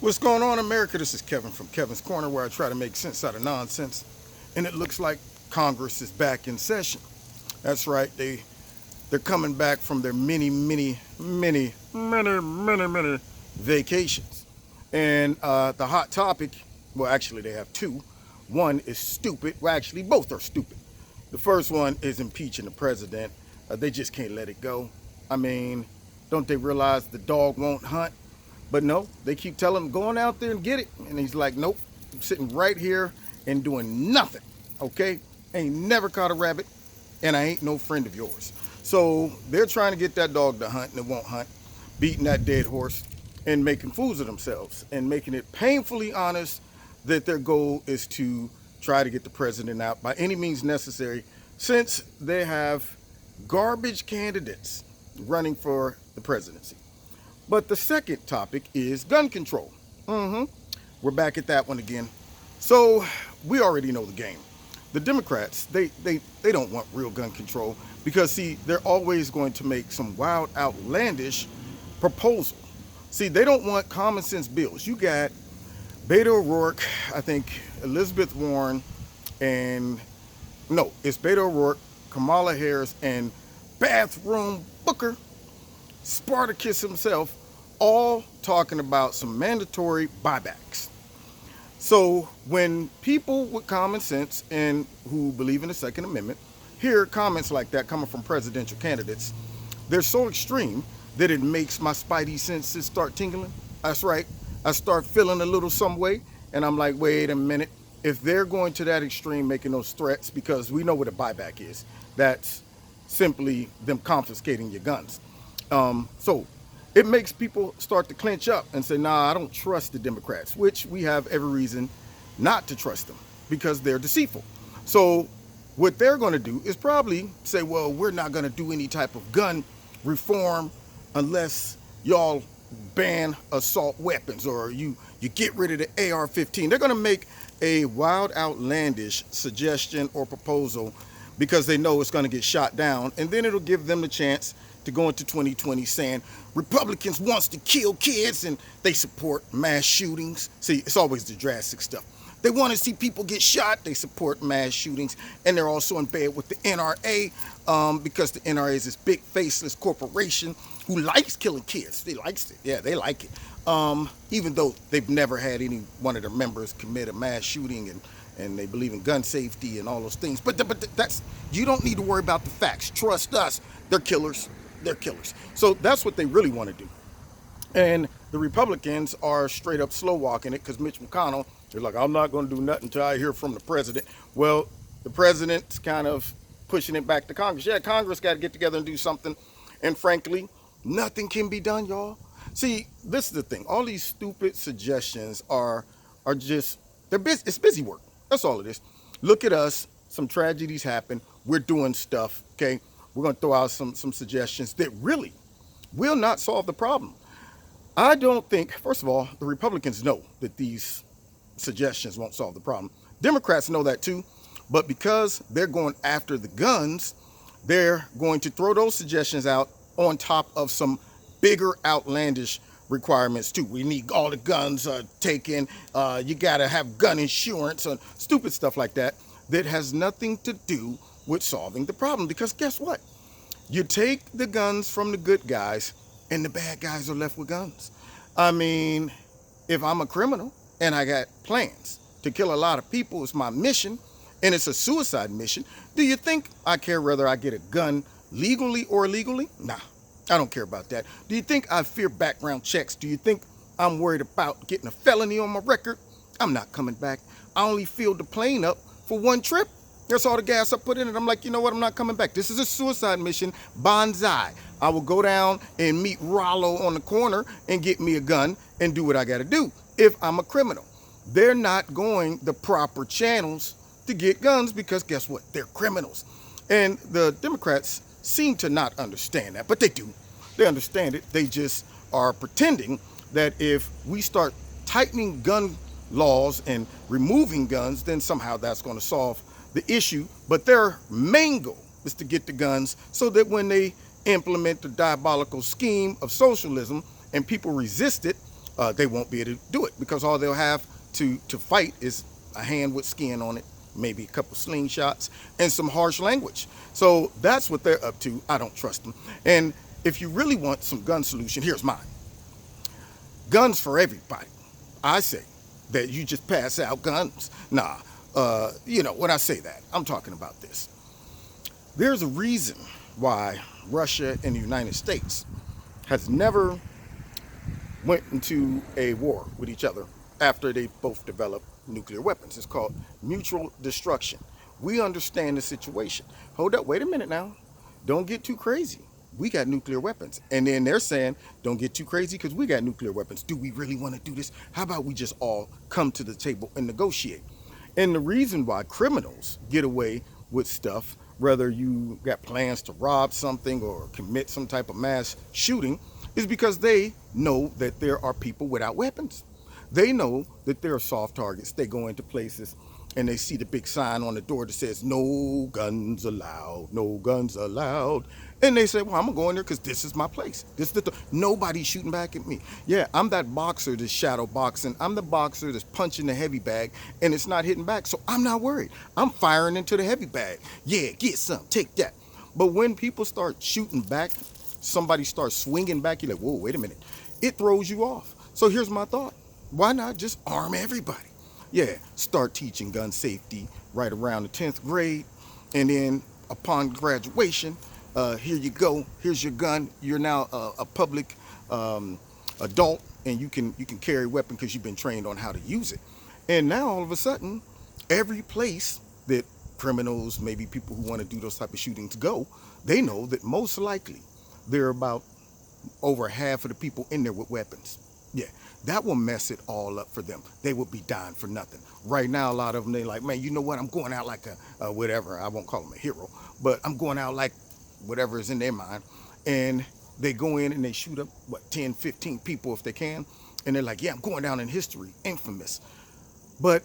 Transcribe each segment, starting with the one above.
What's going on, America? This is Kevin from Kevin's Corner, where I try to make sense out of nonsense. And it looks like Congress is back in session. That's right. They're coming back from their many vacations. And the hot topic, well, actually, they have two. One is stupid. Well, actually, both are stupid. The first one is impeaching the president. They just can't let it go. I mean, don't they realize the dog won't hunt? But no, they keep telling him, going out there and get it. And he's like, nope, I'm sitting right here and doing nothing, okay? Ain't never caught a rabbit, and I ain't no friend of yours. So they're trying to get that dog to hunt, and it won't hunt, beating that dead horse and making fools of themselves and making it painfully honest that their goal is to try to get the president out by any means necessary, since they have garbage candidates running for the presidency. But the second topic is gun control. We're back at that one again. So we already know the game. The Democrats, they don't want real gun control because, see, they're always going to make some wild, outlandish proposal. See, they don't want common sense bills. You got Beto O'Rourke, I think Elizabeth Warren, and no, it's Beto O'Rourke, Kamala Harris, and Bathroom Booker, Spartacus himself, all talking about some mandatory buybacks. So when people with common sense and who believe in the Second Amendment hear comments like that coming from presidential candidates, they're so extreme that it makes my spidey senses start tingling. That's right. I start feeling a little some way, and I'm like, wait a minute. If they're going to that extreme, making those threats, because we know what a buyback is, that's simply them confiscating your guns. So it makes people start to clench up and say, nah, I don't trust the Democrats, which we have every reason not to trust them because they're deceitful. So what they're going to do is probably say, well, we're not going to do any type of gun reform unless y'all ban assault weapons or you get rid of the AR-15. They're going to make a wild, outlandish suggestion or proposal because they know it's going to get shot down, and then it'll give them the chance to go into 2020 saying Republicans wants to kill kids and they support mass shootings. See, it's always the drastic stuff. They want to see people get shot, they support mass shootings, and they're also in bed with the NRA because the NRA is this big faceless corporation who likes killing kids. They likes it. Yeah, they like it. Even though they've never had any one of their members commit a mass shooting, and they believe in gun safety and all those things. But that's, you don't need to worry about the facts. Trust us. They're killers. They're killers. So that's what they really want to do. And the Republicans are straight up slow walking it because Mitch McConnell, they're like, I'm not going to do nothing until I hear from the president. Well, the president's kind of pushing it back to Congress. Yeah, Congress got to get together and do something. And frankly, nothing can be done, y'all. See, this is the thing. All these stupid suggestions are just, they're busy. It's busy work. That's all it is. Look at us. Some tragedies happen. We're doing stuff, okay? We're going to throw out some suggestions that really will not solve the problem. I don't think, first of all, the Republicans know that these suggestions won't solve the problem. Democrats know that too, but because they're going after the guns, they're going to throw those suggestions out on top of some bigger, outlandish requirements too. We need all the guns taken. You got to have gun insurance and stupid stuff like that that has nothing to do with solving the problem. Because guess what? You take the guns from the good guys and the bad guys are left with guns. I mean, if I'm a criminal and I got plans to kill a lot of people, it's my mission, and it's a suicide mission, do you think I care whether I get a gun legally or illegally? Nah, I don't care about that. Do you think I fear background checks? Do you think I'm worried about getting a felony on my record? I'm not coming back. I only filled the plane up for one trip. That's all the gas I put in it. I'm like, you know what? I'm not coming back. This is a suicide mission. Bonsai. I will go down and meet Rollo on the corner and get me a gun and do what I got to do if I'm a criminal. They're not going the proper channels to get guns because guess what? They're criminals. And the Democrats seem to not understand that, but they do. They understand it. They just are pretending that if we start tightening gun laws and removing guns, then somehow that's going to solve the issue. But their main goal is to get the guns so that when they implement the diabolical scheme of socialism and people resist it, they won't be able to do it because all they'll have to fight is a hand with skin on it, maybe a couple slingshots, and some harsh language. So that's what they're up to. I don't trust them. And if you really want some gun solution, here's mine. Guns for everybody. I say that you just pass out guns. Nah, when I say that, I'm talking about this. There's a reason why Russia and the United States has never went into a war with each other after they both developed nuclear weapons. It's called mutual destruction. We understand the situation. Hold up, wait a minute now. Don't get too crazy. We got nuclear weapons. And then they're saying, don't get too crazy because we got nuclear weapons. Do we really want to do this? How about we just all come to the table and negotiate? And the reason why criminals get away with stuff, whether you got plans to rob something or commit some type of mass shooting, is because they know that there are people without weapons. They know that there are soft targets. They go into places and they see the big sign on the door that says, no guns allowed, no guns allowed. And they say, well, I'm gonna go in there because this is my place. Nobody's shooting back at me. Yeah, I'm that boxer that's shadow boxing. I'm the boxer that's punching the heavy bag and it's not hitting back. So I'm not worried. I'm firing into the heavy bag. Yeah, get some, take that. But when people start shooting back, somebody starts swinging back, you're like, whoa, wait a minute. It throws you off. So here's my thought. Why not just arm everybody? Yeah, start teaching gun safety right around the 10th grade. And then upon graduation, here you go. Here's your gun. You're now a public adult and you can carry a weapon because you've been trained on how to use it. And now all of a sudden, every place that criminals, maybe people who want to do those type of shootings go, they know that most likely there are about over half of the people in there with weapons. Yeah, that will mess it all up for them. They will be dying for nothing. Right now, a lot of them, they like, man, you know what? I'm going out like a whatever. I won't call them a hero, but I'm going out like whatever is in their mind. And they go in and they shoot up, 10, 15 people if they can. And they're like, yeah, I'm going down in history, infamous. But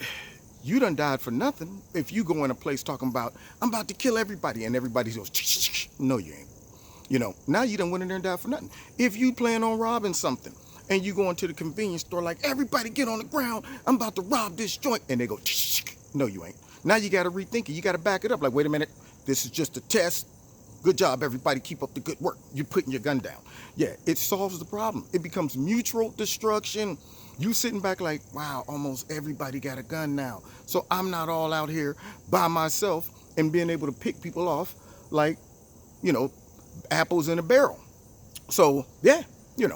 you done died for nothing if you go in a place talking about, I'm about to kill everybody. And everybody goes, no, you ain't. Now you done went in there and died for nothing. If you plan on robbing something, and you go into the convenience store like, everybody get on the ground, I'm about to rob this joint. And they go, no, you ain't. Now you got to rethink it. You got to back it up. Like, wait a minute, this is just a test. Good job, everybody. Keep up the good work. You're putting your gun down. Yeah, it solves the problem. It becomes mutual destruction. You sitting back like, wow, almost everybody got a gun now. So I'm not all out here by myself and being able to pick people off like, apples in a barrel. So, yeah.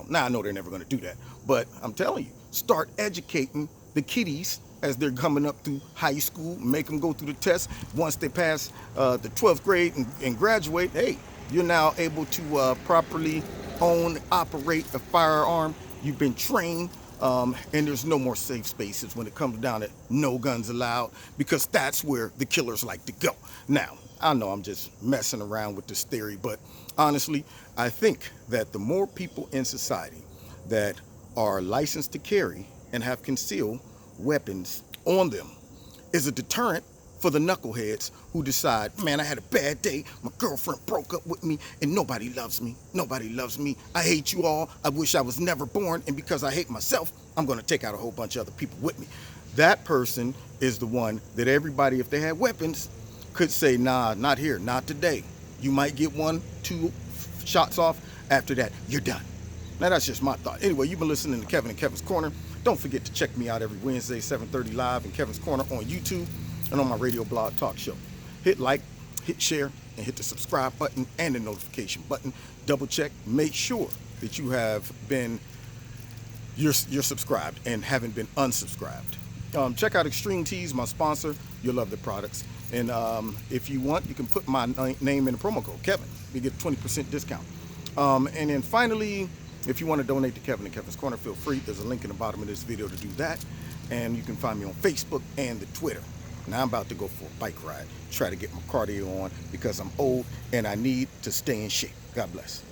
Now I know they're never going to do that, but I'm telling you, start educating the kiddies as they're coming up through high school, make them go through the test. Once they pass the 12th grade and graduate, hey, you're now able to properly own, operate a firearm. You've been trained, and there's no more safe spaces when it comes down to no guns allowed, because that's where the killers like to go. Now, I know I'm just messing around with this theory, but honestly, I think that the more people in society that are licensed to carry and have concealed weapons on them is a deterrent for the knuckleheads who decide, man, I had a bad day. My girlfriend broke up with me and nobody loves me. Nobody loves me. I hate you all. I wish I was never born. And because I hate myself, I'm going to take out a whole bunch of other people with me. That person is the one that everybody, if they had weapons, could say, nah, not here, not today. You might get 1, 2 shots off. After that, you're done. Now, that's just my thought. Anyway, you've been listening to Kevin and Kevin's Corner. Don't forget to check me out every Wednesday, 7:30 live in Kevin's Corner on YouTube and on my radio blog talk show. Hit like, hit share, and hit the subscribe button and the notification button. Double check. Make sure that you have been, you're subscribed and haven't been unsubscribed. Check out Extreme Teas, my sponsor. You'll love the products. And if you want, you can put my name in the promo code, Kevin. You get a 20% discount. And then finally, if you want to donate to Kevin and Kevin's Corner, feel free. There's a link in the bottom of this video to do that. And you can find me on Facebook and the Twitter. Now I'm about to go for a bike ride, try to get my cardio on because I'm old and I need to stay in shape. God bless.